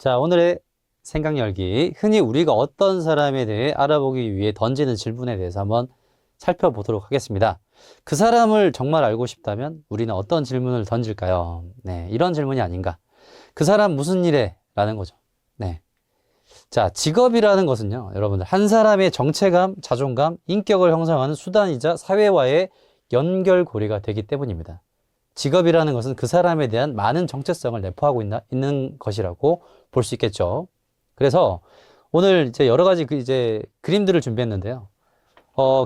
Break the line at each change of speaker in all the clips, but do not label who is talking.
자, 오늘의 생각 열기. 흔히 우리가 어떤 사람에 대해 알아보기 위해 던지는 질문에 대해서 한번 살펴보도록 하겠습니다. 그 사람을 정말 알고 싶다면 우리는 어떤 질문을 던질까요? 네, 이런 질문이 아닌가. 그 사람 무슨 일해? 라는 거죠. 네. 자, 직업이라는 것은요, 여러분들, 한 사람의 정체감, 자존감, 인격을 형성하는 수단이자 사회와의 연결고리가 되기 때문입니다. 직업이라는 것은 그 사람에 대한 많은 정체성을 내포하고 있는 것이라고 볼 수 있겠죠. 그래서 오늘 이제 여러 가지 그림들을 준비했는데요.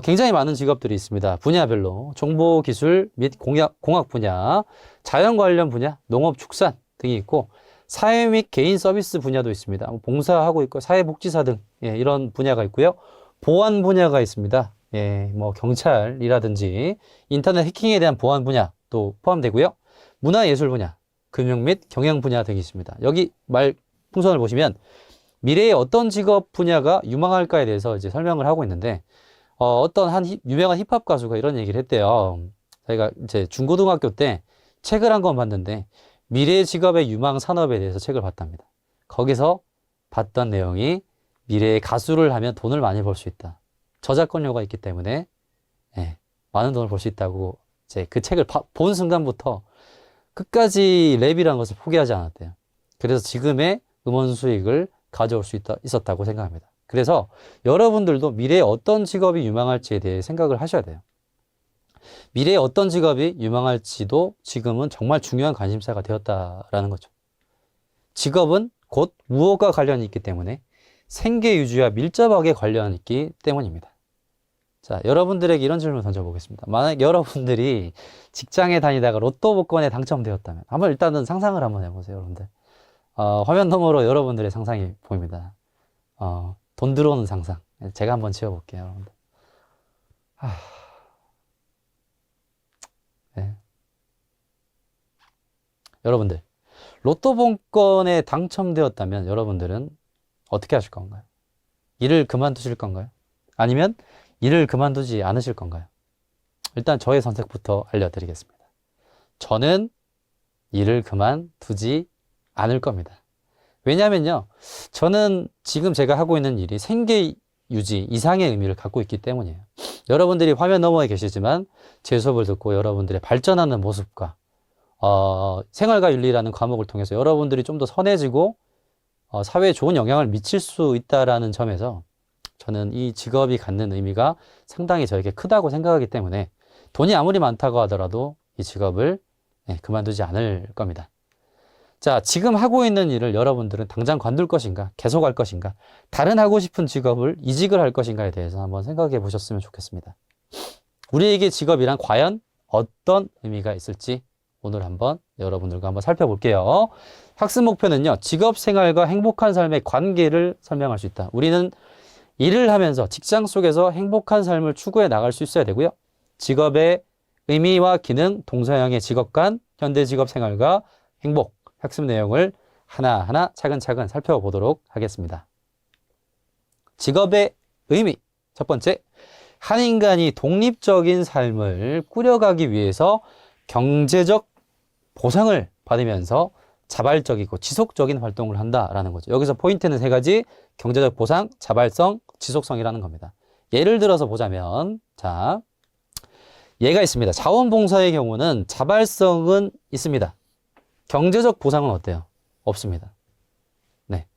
굉장히 많은 직업들이 있습니다. 분야별로 정보기술 및 공학 분야, 자연 관련 분야, 농업, 축산 등이 있고 사회 및 개인 서비스 분야도 있습니다. 봉사하고 있고 사회복지사 등 이런 분야가 있고요. 보안 분야가 있습니다. 뭐 경찰이라든지 인터넷 해킹에 대한 보안 분야 또 포함되고요. 문화예술 분야, 금융 및 경영 분야 등이 있습니다. 여기 말 풍선을 보시면 미래에 어떤 직업 분야가 유망할까에 대해서 이제 설명을 하고 있는데 어떤 유명한 힙합 가수가 이런 얘기를 했대요. 저희가 이제 중고등학교 때 책을 한 권 봤는데 미래 직업의 유망 산업에 대해서 책을 봤답니다. 거기서 봤던 내용이 미래의 가수를 하면 돈을 많이 벌 수 있다. 저작권료가 있기 때문에 많은 돈을 벌 수 있다고 이제 그 책을 본 순간부터 끝까지 랩이라는 것을 포기하지 않았대요. 그래서 지금의 음원 수익을 가져올 수 있었다고 생각합니다. 그래서 여러분들도 미래에 어떤 직업이 유망할지에 대해 생각을 하셔야 돼요. 미래에 어떤 직업이 유망할지도 지금은 정말 중요한 관심사가 되었다라는 거죠. 직업은 곧 무엇과 관련이 있기 때문에 생계 유지와 밀접하게 관련이 있기 때문입니다. 자, 여러분들에게 이런 질문을 던져보겠습니다. 만약 여러분들이 직장에 다니다가 로또 복권에 당첨되었다면 한번 일단은 상상을 한번 해보세요, 여러분들. 화면 너머로 여러분들의 상상이 보입니다. 돈 들어오는 상상. 제가 한번 지어볼게요, 여러분들. 네. 여러분들, 로또 복권에 당첨되었다면 여러분들은 어떻게 하실 건가요? 일을 그만두실 건가요? 아니면 일을 그만두지 않으실 건가요? 일단 저의 선택부터 알려드리겠습니다. 저는 일을 그만두지 않을 겁니다. 왜냐면요, 저는 지금 제가 하고 있는 일이 생계 유지 이상의 의미를 갖고 있기 때문이에요. 여러분들이 화면 너머에 계시지만 제 수업을 듣고 여러분들의 발전하는 모습과 생활과 윤리라는 과목을 통해서 여러분들이 좀 더 선해지고 사회에 좋은 영향을 미칠 수 있다는 점에서 저는 이 직업이 갖는 의미가 상당히 저에게 크다고 생각하기 때문에 돈이 아무리 많다고 하더라도 이 직업을 그만두지 않을 겁니다. 자, 지금 하고 있는 일을 여러분들은 당장 관둘 것인가, 계속 할 것인가, 다른 하고 싶은 직업을 이직을 할 것인가에 대해서 한번 생각해 보셨으면 좋겠습니다. 우리에게 직업이란 과연 어떤 의미가 있을지 오늘 한번 여러분들과 한번 살펴볼게요. 학습 목표는요, 직업 생활과 행복한 삶의 관계를 설명할 수 있다. 우리는 일을 하면서 직장 속에서 행복한 삶을 추구해 나갈 수 있어야 되고요. 직업의 의미와 기능, 동서양의 직업관, 현대 직업 생활과 행복, 학습 내용을 하나하나 차근차근 살펴보도록 하겠습니다. 직업의 의미. 첫 번째, 한 인간이 독립적인 삶을 꾸려가기 위해서 경제적 보상을 받으면서 자발적이고 지속적인 활동을 한다라는 거죠. 여기서 포인트는 세 가지, 경제적 보상, 자발성, 지속성이라는 겁니다. 예를 들어서 보자면, 자, 예가 있습니다. 자원봉사의 경우는 자발성은 있습니다. 경제적 보상은 어때요? 없습니다. 네.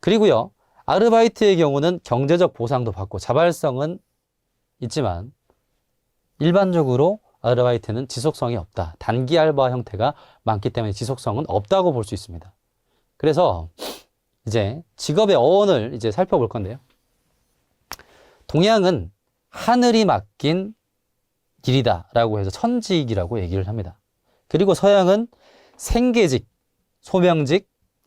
그리고요, 아르바이트의 경우는 경제적 보상도 받고 자발성은 있지만 일반적으로 아르바이트는 지속성이 없다. 단기 알바 형태가 많기 때문에 지속성은 없다고 볼 수 있습니다. 그래서 이제 직업의 어원을 이제 살펴볼 건데요. 동양은 하늘이 맡긴 길이다라고 해서 천직이라고 얘기를 합니다. 그리고 서양은 생계직, 소명직,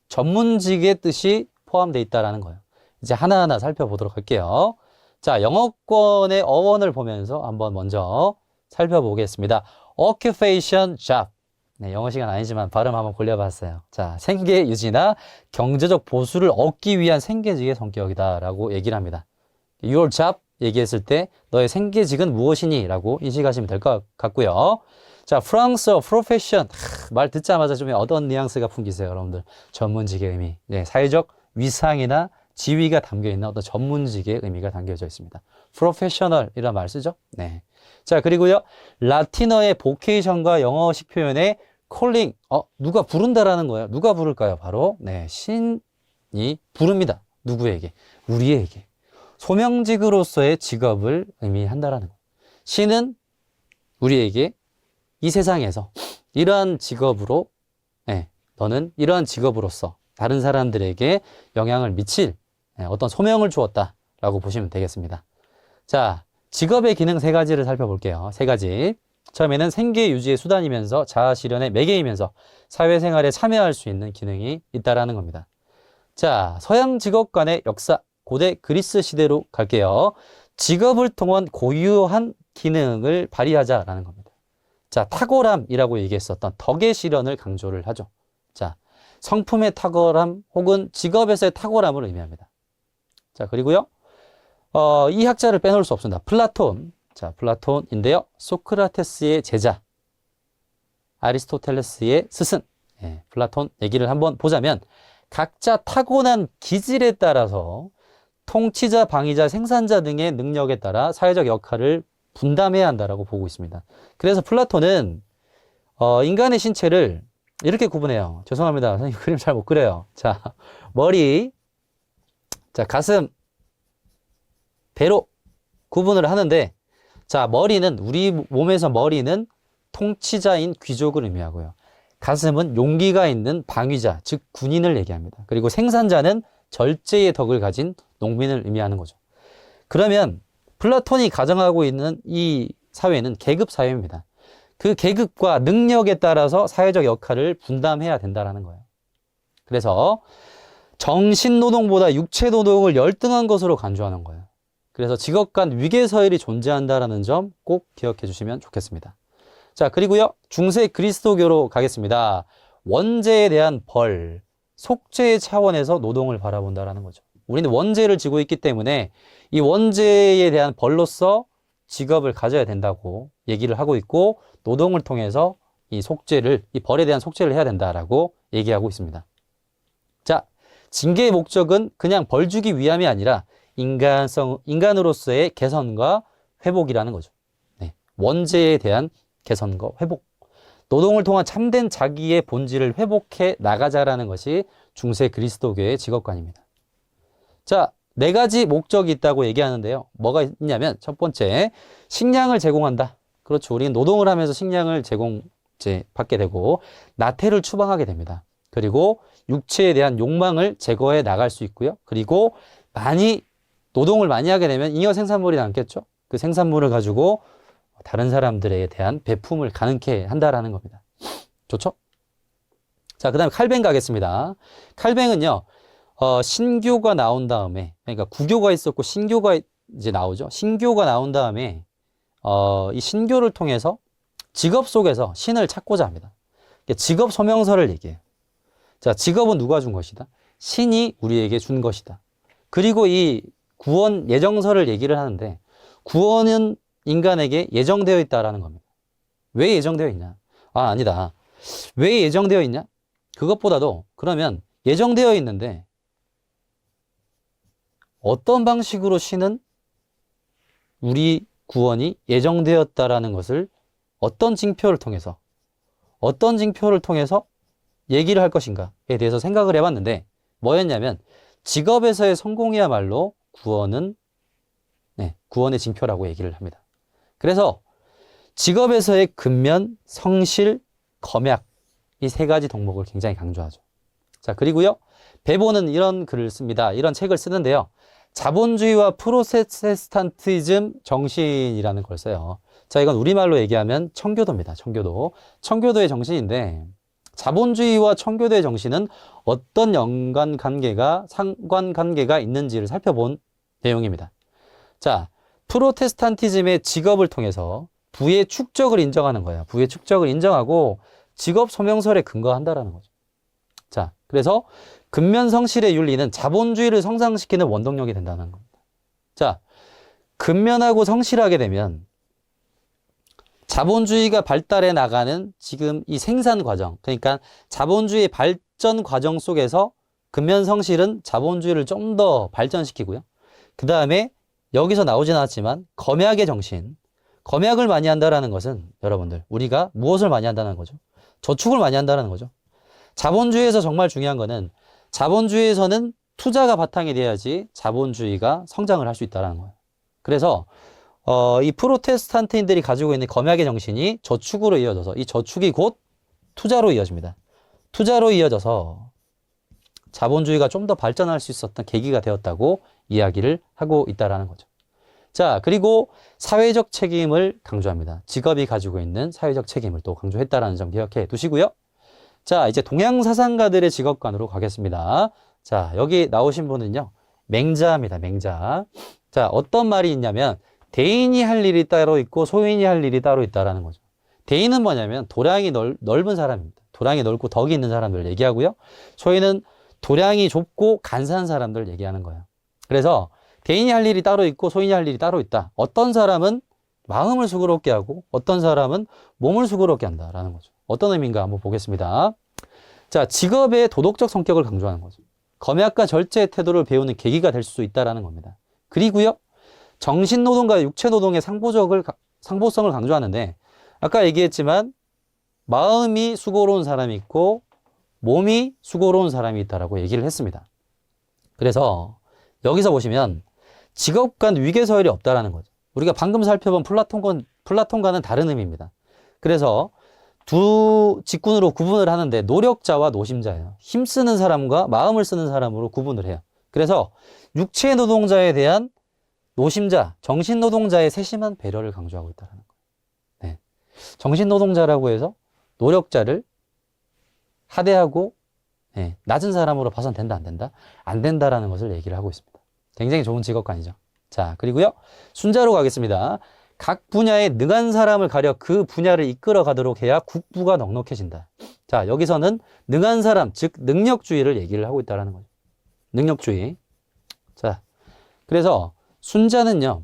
전문직의 뜻이 포함되어 있다는 거예요. 이제 하나하나 살펴보도록 할게요. 자, 영어권의 어원을 보면서 한번 먼저 살펴보겠습니다. occupation job. 네, 영어 시간 아니지만 발음 한번 골려봤어요. 자, 생계 유지나 경제적 보수를 얻기 위한 생계직의 성격이다라고 얘기를 합니다. Your job 얘기했을 때 너의 생계직은 무엇이니? 라고 인식하시면 될 것 같고요. 자, 프랑스어 프로페션. 말 듣자마자 좀 어떤 뉘앙스가 풍기세요, 여러분들? 전문직의 의미. 네, 사회적 위상이나 지위가 담겨있는 어떤 전문직의 의미가 담겨져 있습니다. 프로페셔널이라는 말 쓰죠? 네. 자, 그리고요. 라틴어의 보케이션과 영어식 표현의 콜링. 누가 부른다라는 거예요. 누가 부를까요? 바로 네, 신이 부릅니다. 누구에게? 우리에게. 소명직으로서의 직업을 의미한다라는 거예요. 신은 우리에게 이 세상에서 이러한 직업으로, 네, 너는 이러한 직업으로서 다른 사람들에게 영향을 미칠 어떤 소명을 주었다라고 보시면 되겠습니다. 자, 직업의 기능 세 가지를 살펴볼게요. 세 가지. 처음에는 생계 유지의 수단이면서 자아 실현의 매개이면서 사회생활에 참여할 수 있는 기능이 있다라는 겁니다. 자, 서양 직업 간의 역사, 고대 그리스 시대로 갈게요. 직업을 통한 고유한 기능을 발휘하자라는 겁니다. 자, 탁월함이라고 얘기했었던 덕의 실현을 강조를 하죠. 자, 성품의 탁월함 혹은 직업에서의 탁월함을 의미합니다. 자, 그리고요. 이 학자를 빼놓을 수 없습니다. 플라톤. 자, 플라톤인데요. 소크라테스의 제자, 아리스토텔레스의 스승. 예, 플라톤 얘기를 한번 보자면 각자 타고난 기질에 따라서 통치자, 방위자, 생산자 등의 능력에 따라 사회적 역할을 분담해야 한다라고 보고 있습니다. 그래서 플라톤은 인간의 신체를 이렇게 구분해요. 죄송합니다. 선생님 그림 잘 못 그려요. 자, 머리, 자, 가슴, 배로 구분을 하는데, 자, 머리는, 우리 몸에서 머리는 통치자인 귀족을 의미하고요. 가슴은 용기가 있는 방위자, 즉 군인을 얘기합니다. 그리고 생산자는 절제의 덕을 가진 농민을 의미하는 거죠. 그러면 플라톤이 가정하고 있는 이 사회는 계급 사회입니다. 그 계급과 능력에 따라서 사회적 역할을 분담해야 된다는 거예요. 그래서 정신노동보다 육체노동을 열등한 것으로 간주하는 거예요. 그래서 직업 간 위계서열이 존재한다는 점 꼭 기억해 주시면 좋겠습니다. 자, 그리고요. 중세 그리스도교로 가겠습니다. 원죄에 대한 벌, 속죄의 차원에서 노동을 바라본다는 거죠. 우리는 원죄를 지고 있기 때문에 이 원죄에 대한 벌로서 직업을 가져야 된다고 얘기를 하고 있고, 노동을 통해서 이 속죄를, 이 벌에 대한 속죄를 해야 된다라고 얘기하고 있습니다. 자, 징계의 목적은 그냥 벌 주기 위함이 아니라 인간으로서의 개선과 회복이라는 거죠. 네, 원죄에 대한 개선과 회복. 노동을 통한 참된 자기의 본질을 회복해 나가자라는 것이 중세 그리스도교의 직업관입니다. 자, 네 가지 목적이 있다고 얘기하는데요. 뭐가 있냐면 첫 번째, 식량을 제공한다. 그렇죠. 우리는 노동을 하면서 식량을 받게 되고 나태를 추방하게 됩니다. 그리고 육체에 대한 욕망을 제거해 나갈 수 있고요. 그리고 노동을 많이 하게 되면 잉여 생산물이 남겠죠. 그 생산물을 가지고 다른 사람들에 대한 배품을 가능케 한다라는 겁니다. 좋죠? 자, 그 다음에 칼뱅 가겠습니다. 칼뱅은요, 신교가 나온 다음에, 그러니까 구교가 있었고 신교가 이제 나오죠. 신교가 나온 다음에, 이 신교를 통해서 직업 속에서 신을 찾고자 합니다. 직업 소명서를 얘기해요. 자, 직업은 누가 준 것이다? 신이 우리에게 준 것이다. 그리고 이 구원 예정서를 얘기를 하는데, 구원은 인간에게 예정되어 있다라는 겁니다. 왜 예정되어 있냐? 아니다. 왜 예정되어 있냐? 그것보다도 그러면 예정되어 있는데 어떤 방식으로 신은 우리 구원이 예정되었다라는 것을 어떤 징표를 통해서 얘기를 할 것인가에 대해서 생각을 해봤는데, 뭐였냐면 직업에서의 성공이야말로 구원의 징표라고 얘기를 합니다. 그래서 직업에서의 근면, 성실, 검약, 이 세 가지 덕목을 굉장히 강조하죠. 자, 그리고요, 베보는 이런 글을 씁니다. 이런 책을 쓰는데요. 자본주의와 프로테스탄티즘 정신이라는 걸 써요. 자, 이건 우리말로 얘기하면 청교도입니다. 청교도. 청교도의 정신인데, 자본주의와 청교도의 정신은 어떤 상관관계가 있는지를 살펴본 내용입니다. 자, 프로테스탄티즘의 직업을 통해서 부의 축적을 인정하는 거예요. 부의 축적을 인정하고 직업 소명설에 근거한다라는 거죠. 자, 그래서 근면성실의 윤리는 자본주의를 성장시키는 원동력이 된다는 겁니다. 자, 근면하고 성실하게 되면 자본주의가 발달해 나가는 지금 이 생산 과정, 그러니까 자본주의 발전 과정 속에서 근면성실은 자본주의를 좀 더 발전시키고요. 그 다음에 여기서 나오진 않았지만 검약의 정신, 검약을 많이 한다는 것은 여러분들 우리가 무엇을 많이 한다는 거죠? 저축을 많이 한다는 거죠. 자본주의에서 정말 중요한 거는 자본주의에서는 투자가 바탕이 돼야지 자본주의가 성장을 할 수 있다는 거예요. 그래서 이 프로테스탄트인들이 가지고 있는 검약의 정신이 저축으로 이어져서 이 저축이 곧 투자로 이어집니다. 투자로 이어져서 자본주의가 좀 더 발전할 수 있었던 계기가 되었다고 이야기를 하고 있다는 거죠. 자, 그리고 사회적 책임을 강조합니다. 직업이 가지고 있는 사회적 책임을 또 강조했다는 점 기억해 두시고요. 자, 이제 동양 사상가들의 직업관으로 가겠습니다. 자, 여기 나오신 분은요, 맹자입니다. 맹자. 자, 어떤 말이 있냐면 대인이 할 일이 따로 있고 소인이 할 일이 따로 있다라는 거죠. 대인은 뭐냐면 도량이 넓은 사람입니다. 도량이 넓고 덕이 있는 사람들 얘기하고요. 소인은 도량이 좁고 간사한 사람들 얘기하는 거예요. 그래서 대인이 할 일이 따로 있고 소인이 할 일이 따로 있다. 어떤 사람은 마음을 수고롭게 하고 어떤 사람은 몸을 수고롭게 한다라는 거죠. 어떤 의미인가 한번 보겠습니다. 자, 직업의 도덕적 성격을 강조하는 거죠. 검약과 절제의 태도를 배우는 계기가 될 수 있다라는 겁니다. 그리고요, 정신노동과 육체노동의 상보성을 강조하는데 아까 얘기했지만 마음이 수고로운 사람이 있고 몸이 수고로운 사람이 있다라고 얘기를 했습니다. 그래서 여기서 보시면 직업간 위계서열이 없다라는 거죠. 우리가 방금 살펴본 플라톤과는 다른 의미입니다. 그래서 두 직군으로 구분을 하는데 노력자와 노심자예요. 힘쓰는 사람과 마음을 쓰는 사람으로 구분을 해요. 그래서 육체 노동자에 대한 노심자, 정신 노동자의 세심한 배려를 강조하고 있다는 거예요. 네. 정신 노동자라고 해서 노력자를 하대하고 낮은 사람으로 봐선 된다, 안 된다? 안 된다라는 것을 얘기를 하고 있습니다. 굉장히 좋은 직업관이죠. 자, 그리고요, 순자로 가겠습니다. 각 분야에 능한 사람을 가려 그 분야를 이끌어 가도록 해야 국부가 넉넉해진다. 자, 여기서는 능한 사람, 즉 능력주의를 얘기를 하고 있다는 거죠. 능력주의. 자, 그래서 순자는요,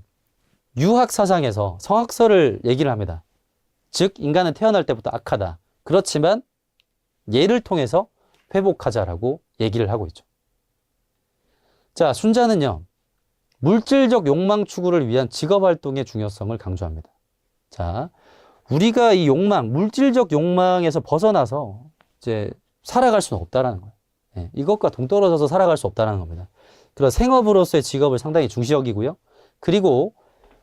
유학 사상에서 성악설을 얘기를 합니다. 즉 인간은 태어날 때부터 악하다. 그렇지만 예를 통해서 회복하자라고 얘기를 하고 있죠. 자, 순자는요, 물질적 욕망 추구를 위한 직업활동의 중요성을 강조합니다. 자, 우리가 이 욕망, 물질적 욕망에서 벗어나서 이제 살아갈 수는 없다라는 거예요. 네, 이것과 동떨어져서 살아갈 수 없다는 겁니다. 그래서 생업으로서의 직업을 상당히 중시 여기고요. 그리고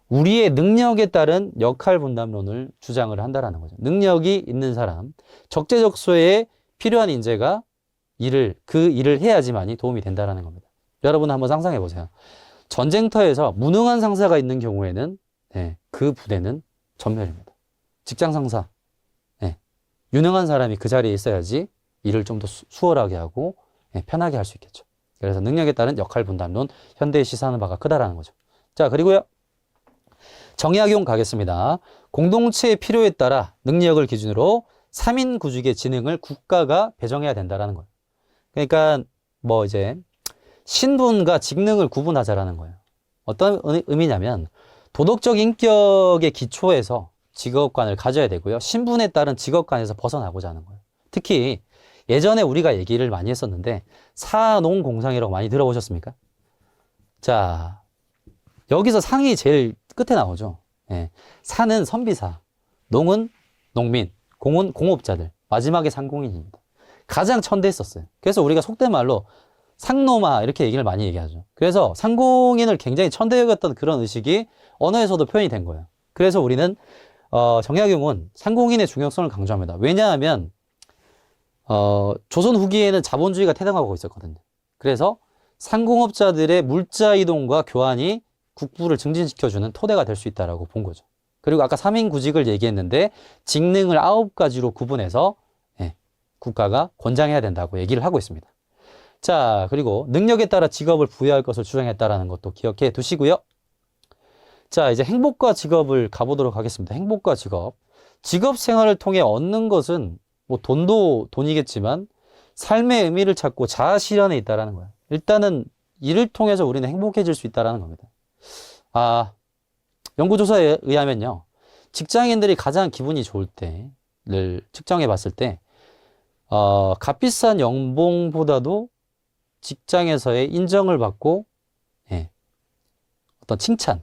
우리의 능력에 따른 역할 분담론을 주장을 한다라는 거죠. 능력이 있는 사람, 적재적소에 필요한 인재가 그 일을 해야지만이 도움이 된다라는 겁니다. 여러분 한번 상상해 보세요. 전쟁터에서 무능한 상사가 있는 경우에는 그 부대는 전멸입니다. 직장 상사, 유능한 사람이 그 자리에 있어야지 일을 좀 더 수월하게 하고 편하게 할 수 있겠죠. 그래서 능력에 따른 역할 분담론, 현대에 시사하는 바가 크다라는 거죠. 자, 그리고요, 정약용 가겠습니다. 공동체의 필요에 따라 능력을 기준으로 3인 구직의 지능을 국가가 배정해야 된다라는 거예요. 그러니까 뭐 이제 신분과 직능을 구분하자라는 거예요. 어떤 의미냐면 도덕적 인격의 기초에서 직업관을 가져야 되고요. 신분에 따른 직업관에서 벗어나고자 하는 거예요. 특히 예전에 우리가 얘기를 많이 했었는데 사농공상이라고 많이 들어보셨습니까? 자, 여기서 상이 제일 끝에 나오죠. 사는 선비사, 농은 농민, 공은 공업자들, 마지막에 상공인입니다. 가장 천대했었어요. 그래서 우리가 속된 말로 상노마 이렇게 얘기를 많이 얘기하죠. 그래서 상공인을 굉장히 천대 여겼던 그런 의식이 언어에서도 표현이 된 거예요. 그래서 우리는 정약용은 상공인의 중요성을 강조합니다. 왜냐하면 조선 후기에는 자본주의가 태동하고 있었거든요. 그래서 상공업자들의 물자 이동과 교환이 국부를 증진시켜주는 토대가 될 수 있다라고 본 거죠. 그리고 아까 3인 구직을 얘기했는데 직능을 9가지로 구분해서 국가가 권장해야 된다고 얘기를 하고 있습니다. 자, 그리고 능력에 따라 직업을 부여할 것을 주장했다라는 것도 기억해 두시고요. 자, 이제 행복과 직업을 가보도록 하겠습니다. 행복과 직업. 직업 생활을 통해 얻는 것은 뭐 돈도 돈이겠지만 삶의 의미를 찾고 자아 실현에 있다라는 거예요. 일단은 이를 통해서 우리는 행복해질 수 있다라는 겁니다. 아, 연구조사에 의하면요. 직장인들이 가장 기분이 좋을 때를 측정해 봤을 때, 값비싼 연봉보다도 직장에서의 인정을 받고, 예, 어떤 칭찬,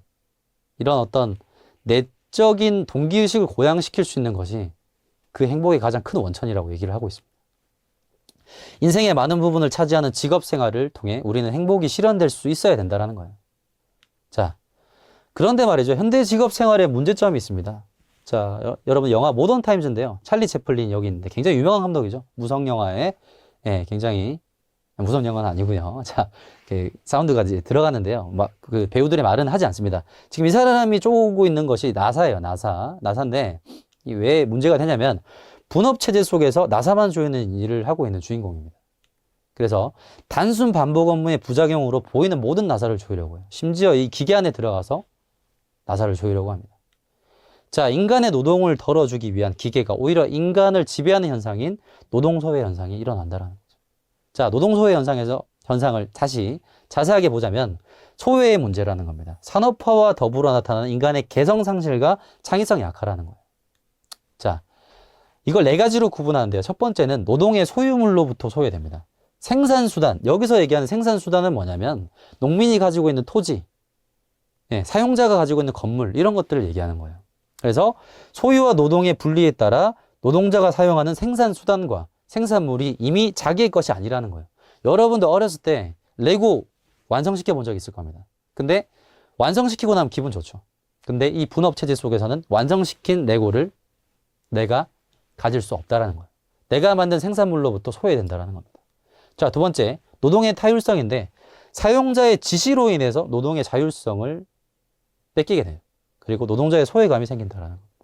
이런 어떤 내적인 동기의식을 고양시킬 수 있는 것이 그 행복의 가장 큰 원천이라고 얘기를 하고 있습니다. 인생의 많은 부분을 차지하는 직업 생활을 통해 우리는 행복이 실현될 수 있어야 된다는 거예요. 자, 그런데 말이죠. 현대 직업 생활에 문제점이 있습니다. 자, 여러분 영화 모던 타임즈인데요. 찰리 채플린 여기 있는데 굉장히 유명한 감독이죠. 무성 영화에 굉장히 무성 영화는 아니고요. 자, 사운드가 이제 들어가는데요. 막 그 배우들의 말은 하지 않습니다. 지금 이 사람이 쪼고 있는 것이 나사예요. 나사인데 왜 문제가 되냐면 분업 체제 속에서 나사만 조이는 일을 하고 있는 주인공입니다. 그래서 단순 반복 업무의 부작용으로 보이는 모든 나사를 조이려고 해요. 심지어 이 기계 안에 들어가서 나사를 조이려고 합니다. 자, 인간의 노동을 덜어주기 위한 기계가 오히려 인간을 지배하는 현상인 노동소외 현상이 일어난다는 거죠. 자, 노동소외 현상을 다시 자세하게 보자면 소외의 문제라는 겁니다. 산업화와 더불어 나타나는 인간의 개성 상실과 창의성 약화라는 거예요. 자, 이걸 네 가지로 구분하는데요. 첫 번째는 노동의 소유물로부터 소외됩니다. 생산수단, 여기서 얘기하는 생산수단은 뭐냐면 농민이 가지고 있는 토지, 사용자가 가지고 있는 건물, 이런 것들을 얘기하는 거예요. 그래서 소유와 노동의 분리에 따라 노동자가 사용하는 생산수단과 생산물이 이미 자기의 것이 아니라는 거예요. 여러분도 어렸을 때 레고 완성시켜 본 적 있을 겁니다. 근데 완성시키고 나면 기분 좋죠. 근데 이 분업 체제 속에서는 완성시킨 레고를 내가 가질 수 없다라는 거예요. 내가 만든 생산물로부터 소외된다라는 겁니다. 자, 두 번째, 노동의 타율성인데 사용자의 지시로 인해서 노동의 자율성을 뺏기게 돼요. 그리고 노동자의 소외감이 생긴다라는 겁니다.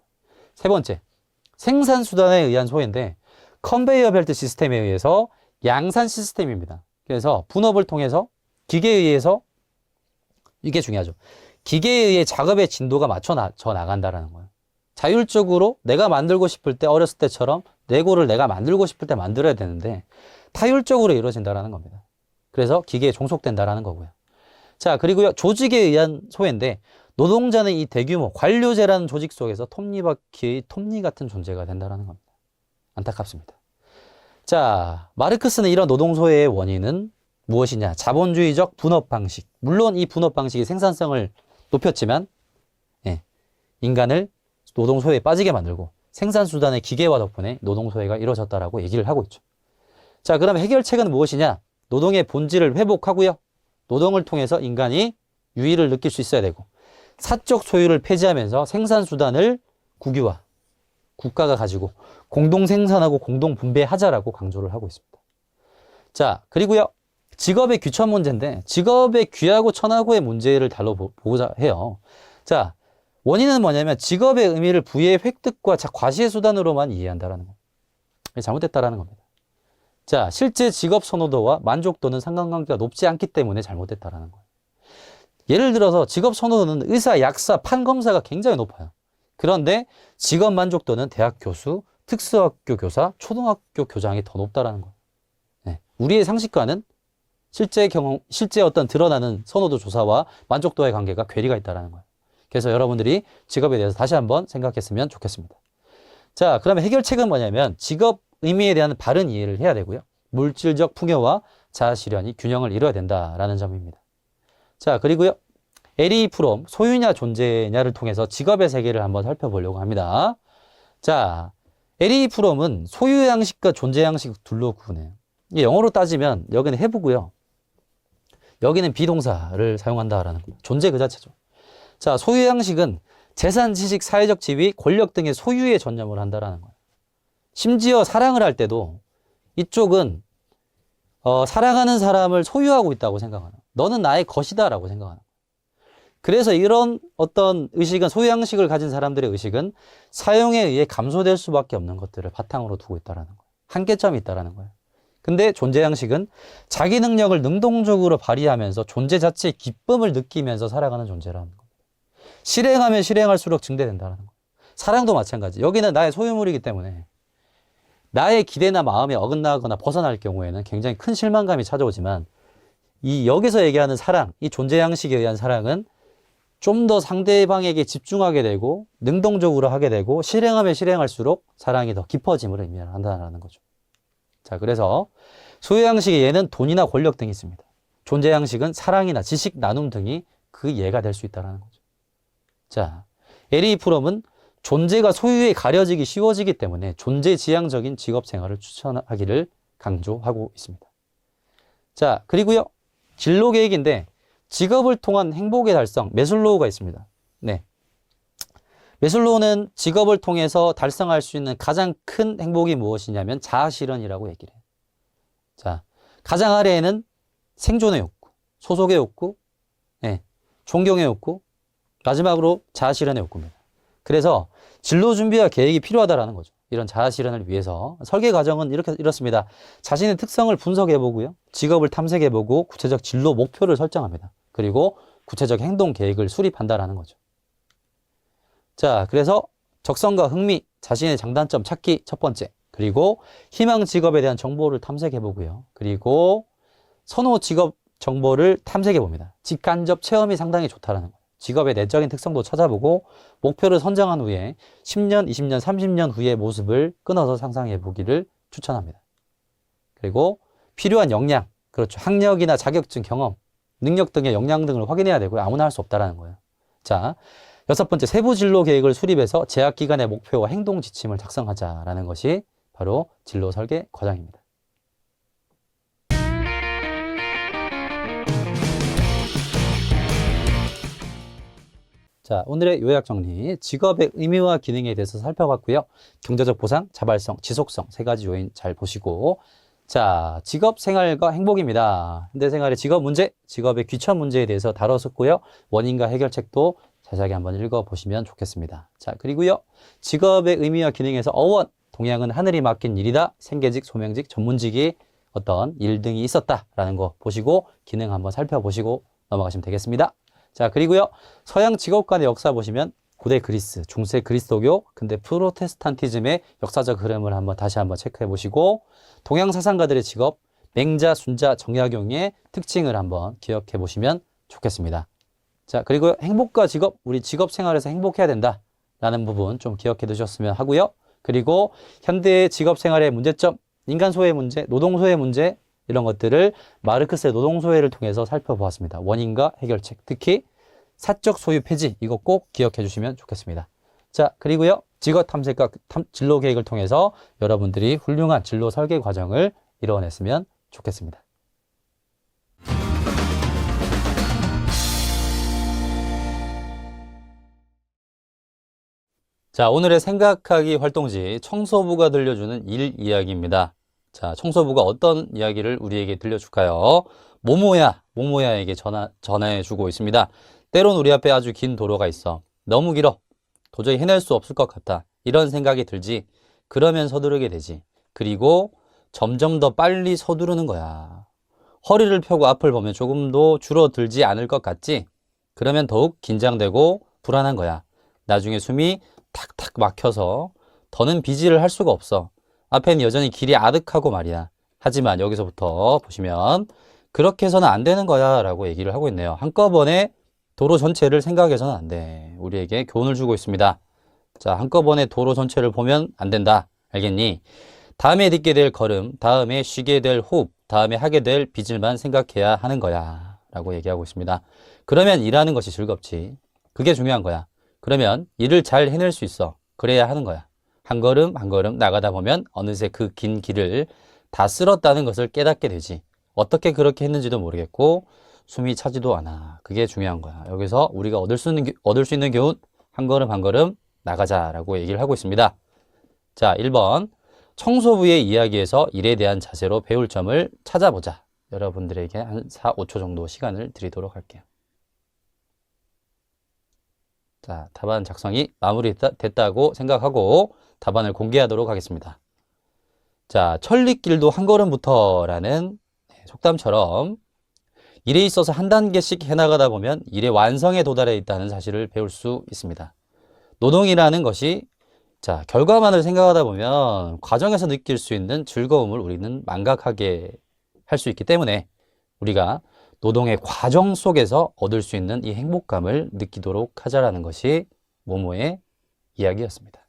세 번째, 생산수단에 의한 소외인데 컨베이어 벨트 시스템에 의해서 양산 시스템입니다. 그래서 분업을 통해서 기계에 의해서, 이게 중요하죠. 기계에 의해 작업의 진도가 맞춰져 나간다라는 거예요. 자율적으로 내가 만들고 싶을 때, 어렸을 때처럼 레고를 내가 만들고 싶을 때 만들어야 되는데 타율적으로 이루어진다라는 겁니다. 그래서 기계에 종속된다라는 거고요. 자, 그리고요, 조직에 의한 소외인데 노동자는 이 대규모 관료제라는 조직 속에서 톱니바퀴의 톱니 같은 존재가 된다라는 겁니다. 안타깝습니다. 자, 마르크스는 이런 노동소외의 원인은 무엇이냐? 자본주의적 분업 방식. 물론 이 분업 방식이 생산성을 높였지만 인간을 노동소외에 빠지게 만들고 생산수단의 기계화 덕분에 노동소외가 이루어졌다라고 얘기를 하고 있죠. 자, 그럼 해결책은 무엇이냐? 노동의 본질을 회복하고요. 노동을 통해서 인간이 유의를 느낄 수 있어야 되고 사적 소유를 폐지하면서 생산수단을 국유화, 국가가 가지고 공동 생산하고 공동 분배하자라고 강조를 하고 있습니다. 자, 그리고요, 직업의 귀천 문제인데 직업의 귀하고 천하고의 문제를 다뤄보고자 해요. 자, 원인은 뭐냐면 직업의 의미를 부의 획득과 과시의 수단으로만 이해한다라는 거. 잘못됐다라는 겁니다. 자, 실제 직업 선호도와 만족도는 상관관계가 높지 않기 때문에 잘못됐다라는 거예요. 예를 들어서 직업 선호도는 의사, 약사, 판검사가 굉장히 높아요. 그런데 직업 만족도는 대학 교수, 특수학교 교사, 초등학교 교장이 더 높다라는 거예요. 우리의 상식과는 실제 어떤 드러나는 선호도 조사와 만족도의 관계가 괴리가 있다라는 거예요. 그래서 여러분들이 직업에 대해서 다시 한번 생각했으면 좋겠습니다. 자, 그러면 해결책은 뭐냐면 직업 의미에 대한 바른 이해를 해야 되고요. 물질적 풍요와 자아 실현이 균형을 이루어야 된다라는 점입니다. 자, 그리고요, 에리 프롬 소유냐 존재냐를 통해서 직업의 세계를 한번 살펴보려고 합니다. 자, 에리 프롬은 소유 양식과 존재 양식 둘로 구분해요. 이게 영어로 따지면 여기는 have고요. 여기는 비동사를 사용한다라는 거예요. 존재 그 자체죠. 자, 소유 양식은 재산, 지식, 사회적 지위, 권력 등의 소유에 전념을 한다라는 거예요. 심지어 사랑을 할 때도 이쪽은 사랑하는 사람을 소유하고 있다고 생각하는, 너는 나의 것이다라고 생각하는 거예요. 그래서 이런 어떤 의식은, 소유 양식을 가진 사람들의 의식은 사용에 의해 감소될 수밖에 없는 것들을 바탕으로 두고 있다라는 거예요. 한계점이 있다라는 거예요. 근데 존재 양식은 자기 능력을 능동적으로 발휘하면서 존재 자체의 기쁨을 느끼면서 살아가는 존재라는 겁니다. 실행하면 실행할수록 증대된다는 거예요. 사랑도 마찬가지. 여기는 나의 소유물이기 때문에 나의 기대나 마음에 어긋나거나 벗어날 경우에는 굉장히 큰 실망감이 찾아오지만 여기서 얘기하는 사랑, 이 존재 양식에 의한 사랑은 좀 더 상대방에게 집중하게 되고 능동적으로 하게 되고 실행하면 실행할수록 사랑이 더 깊어짐을 의미한다는 거죠. 자, 그래서 소유 양식의 예는 돈이나 권력 등이 있습니다. 존재 양식은 사랑이나 지식 나눔 등이 그 예가 될 수 있다는 거죠. 자, 에리 프롬은 존재가 소유에 가려지기 쉬워지기 때문에 존재지향적인 직업 생활을 추천하기를 강조하고 있습니다. 자, 그리고요. 진로 계획인데 직업을 통한 행복의 달성, 매슬로우가 있습니다. 네. 매슬로우는 직업을 통해서 달성할 수 있는 가장 큰 행복이 무엇이냐면 자아실현이라고 얘기를 해요. 자, 가장 아래에는 생존의 욕구, 소속의 욕구, 네, 존경의 욕구, 마지막으로 자아실현의 욕구입니다. 그래서 진로 준비와 계획이 필요하다라는 거죠. 이런 자아실현을 위해서 설계 과정은 이렇습니다. 자신의 특성을 분석해보고요. 직업을 탐색해보고 구체적 진로 목표를 설정합니다. 그리고 구체적 행동 계획을 수립한다라는 거죠. 자, 그래서 적성과 흥미, 자신의 장단점 찾기 첫 번째. 그리고 희망 직업에 대한 정보를 탐색해보고요. 그리고 선호 직업 정보를 탐색해봅니다. 직간접 체험이 상당히 좋다라는 거예요. 직업의 내적인 특성도 찾아보고 목표를 선정한 후에 10년, 20년, 30년 후의 모습을 끊어서 상상해보기를 추천합니다. 그리고 필요한 역량, 그렇죠. 학력이나 자격증, 경험, 능력 등의 역량 등을 확인해야 되고요. 아무나 할 수 없다는 거예요. 자, 여섯 번째, 세부 진로 계획을 수립해서 제약 기간의 목표와 행동 지침을 작성하자라는 것이 바로 진로 설계 과정입니다. 자, 오늘의 요약 정리. 직업의 의미와 기능에 대해서 살펴봤고요. 경제적 보상, 자발성, 지속성 세 가지 요인 잘 보시고, 자, 직업 생활과 행복입니다. 현대생활의 직업 문제, 직업의 귀천 문제에 대해서 다뤘었고요. 원인과 해결책도 자세하게 한번 읽어보시면 좋겠습니다. 자, 그리고요. 직업의 의미와 기능에서 어원, 동양은 하늘이 맡긴 일이다. 생계직, 소명직, 전문직이 어떤 일 등이 있었다라는 거 보시고 기능 한번 살펴보시고 넘어가시면 되겠습니다. 자, 그리고요. 서양 직업관의 역사 보시면 고대 그리스, 중세 그리스도교, 근대 프로테스탄티즘의 역사적 흐름을 다시 한번 체크해 보시고 동양 사상가들의 직업, 맹자, 순자, 정약용의 특징을 한번 기억해 보시면 좋겠습니다. 자, 그리고 행복과 직업, 우리 직업 생활에서 행복해야 된다라는 부분 좀 기억해 두셨으면 하고요. 그리고 현대의 직업 생활의 문제점, 인간 소외 문제, 노동 소외 문제 이런 것들을 마르크스의 노동 소외를 통해서 살펴보았습니다. 원인과 해결책, 특히 사적 소유 폐지 이거 꼭 기억해 주시면 좋겠습니다. 자, 그리고요. 직업 탐색과 진로 계획을 통해서 여러분들이 훌륭한 진로 설계 과정을 이뤄냈으면 좋겠습니다. 자, 오늘의 생각하기 활동지 청소부가 들려주는 일 이야기입니다. 자, 청소부가 어떤 이야기를 우리에게 들려줄까요? 모모야에게 전해주고 있습니다. 때론 우리 앞에 아주 긴 도로가 있어. 너무 길어. 도저히 해낼 수 없을 것 같다. 이런 생각이 들지. 그러면 서두르게 되지. 그리고 점점 더 빨리 서두르는 거야. 허리를 펴고 앞을 보면 조금도 줄어들지 않을 것 같지? 그러면 더욱 긴장되고 불안한 거야. 나중에 숨이 탁탁 막혀서 더는 비지를 할 수가 없어. 앞에는 여전히 길이 아득하고 말이야. 하지만 여기서부터 보시면 그렇게 해서는 안 되는 거야 라고 얘기를 하고 있네요. 한꺼번에 도로 전체를 생각해서는 안 돼. 우리에게 교훈을 주고 있습니다. 자, 한꺼번에 도로 전체를 보면 안 된다. 알겠니? 다음에 딛게 될 걸음, 다음에 쉬게 될 호흡, 다음에 하게 될 빚을만 생각해야 하는 거야 라고 얘기하고 있습니다. 그러면 일하는 것이 즐겁지. 그게 중요한 거야. 그러면 일을 잘 해낼 수 있어. 그래야 하는 거야. 한 걸음 한 걸음 나가다 보면 어느새 그 긴 길을 다 쓸었다는 것을 깨닫게 되지. 어떻게 그렇게 했는지도 모르겠고 숨이 차지도 않아. 그게 중요한 거야. 여기서 우리가 얻을 수 있는 교훈, 한 걸음 한 걸음 나가자라고 얘기를 하고 있습니다. 자, 1번 청소부의 이야기에서 일에 대한 자세로 배울 점을 찾아보자. 여러분들에게 한 4, 5초 정도 시간을 드리도록 할게요. 자, 답안 작성이 마무리됐다고 생각하고 답안을 공개하도록 하겠습니다. 자, 천리길도 한 걸음부터라는 속담처럼 일에 있어서 한 단계씩 해나가다 보면 일의 완성에 도달해 있다는 사실을 배울 수 있습니다. 노동이라는 것이 자, 결과만을 생각하다 보면 과정에서 느낄 수 있는 즐거움을 우리는 망각하게 할 수 있기 때문에 우리가 노동의 과정 속에서 얻을 수 있는 이 행복감을 느끼도록 하자라는 것이 모모의 이야기였습니다.